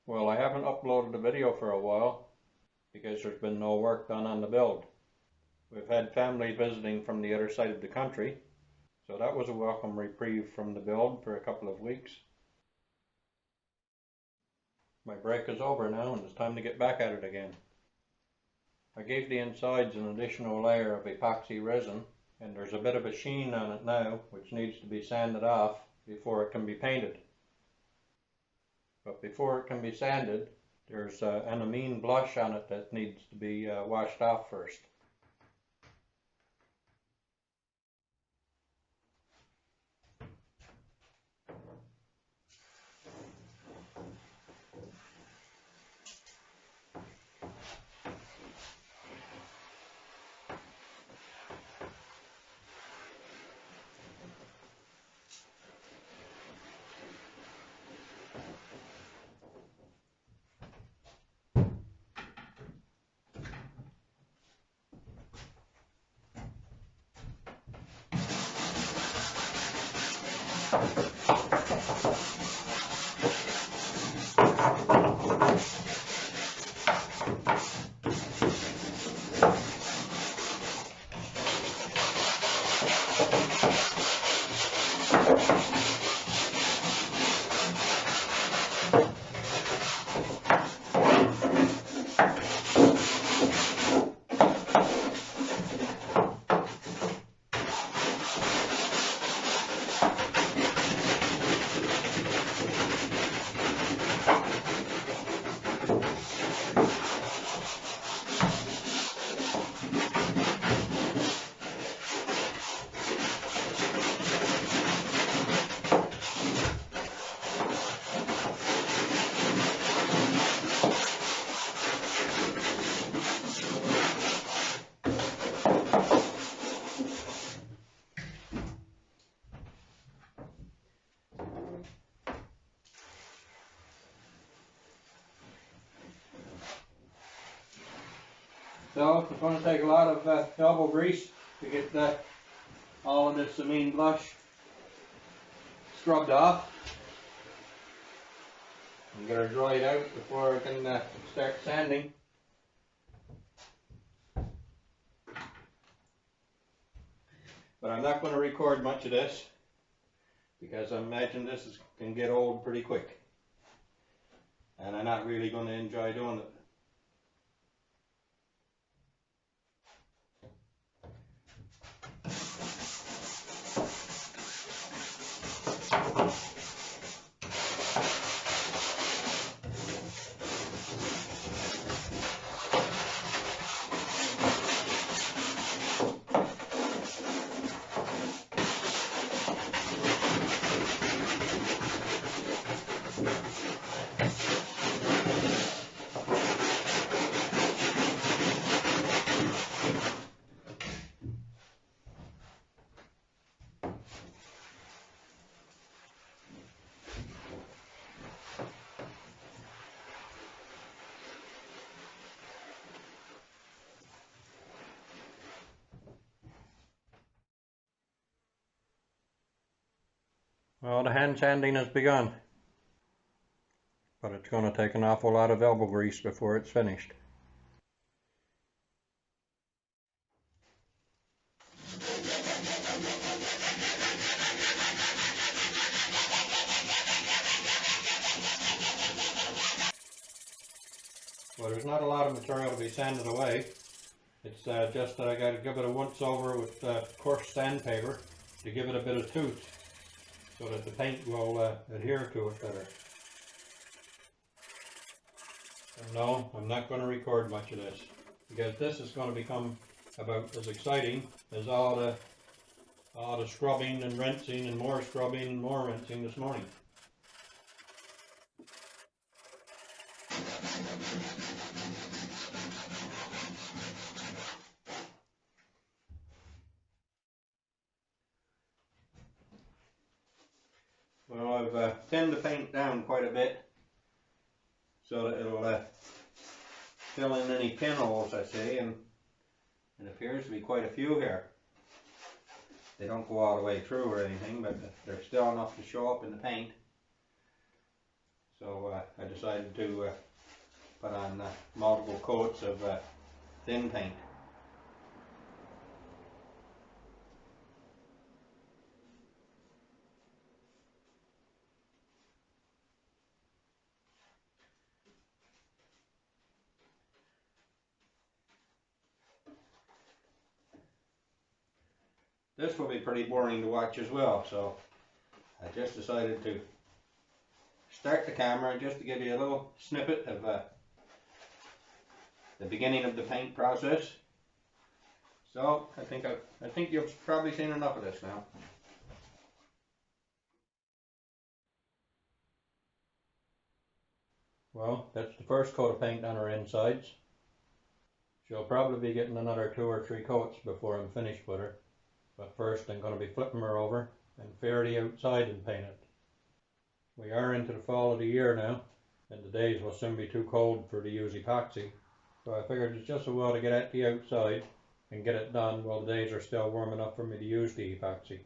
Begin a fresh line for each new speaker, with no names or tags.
Well, I haven't uploaded a video for a while because there's been no work done on the build. We've had family visiting from the other side of the country, so that was a welcome reprieve from the build for a couple of weeks. My break is over now and it's time to get back at it again. I gave the insides an additional layer of epoxy resin, and there's a bit of a sheen on it now which needs to be sanded off before it can be painted. But before it can be sanded, there's an amine blush on it that needs to be washed off first. So it's going to take a lot of elbow grease to get all of this amine blush scrubbed off. I'm going to dry it out before I can start sanding. But I'm not going to record much of this because I imagine this can get old pretty quick. And I'm not really going to enjoy doing it. Well, the hand sanding has begun, but it's going to take an awful lot of elbow grease before it's finished. Well, there's not a lot of material to be sanded away. It's just that I got to give it a once over with coarse sandpaper to give it a bit of tooth so that the paint will adhere to it better. And no, I'm not going to record much of this because this is going to become about as exciting as all the scrubbing and rinsing and more scrubbing and more rinsing this morning. Well, I've thinned the paint down quite a bit so that it'll fill in any pinholes I see, and it appears to be quite a few here. They don't go all the way through or anything, but they're still enough to show up in the paint. So I decided to put on multiple coats of thin paint. This will be pretty boring to watch as well, so I just decided to start the camera just to give you a little snippet of the beginning of the paint process. So I think you've probably seen enough of this now. Well, that's the first coat of paint on our insides. She'll probably be getting another 2 or 3 coats before I'm finished with her. But first I'm going to be flipping her over and fare the outside and paint it. We are into the fall of the year now, and the days will soon be too cold for to use epoxy. So I figured it's just as well to get at the outside and get it done while the days are still warm enough for me to use the epoxy.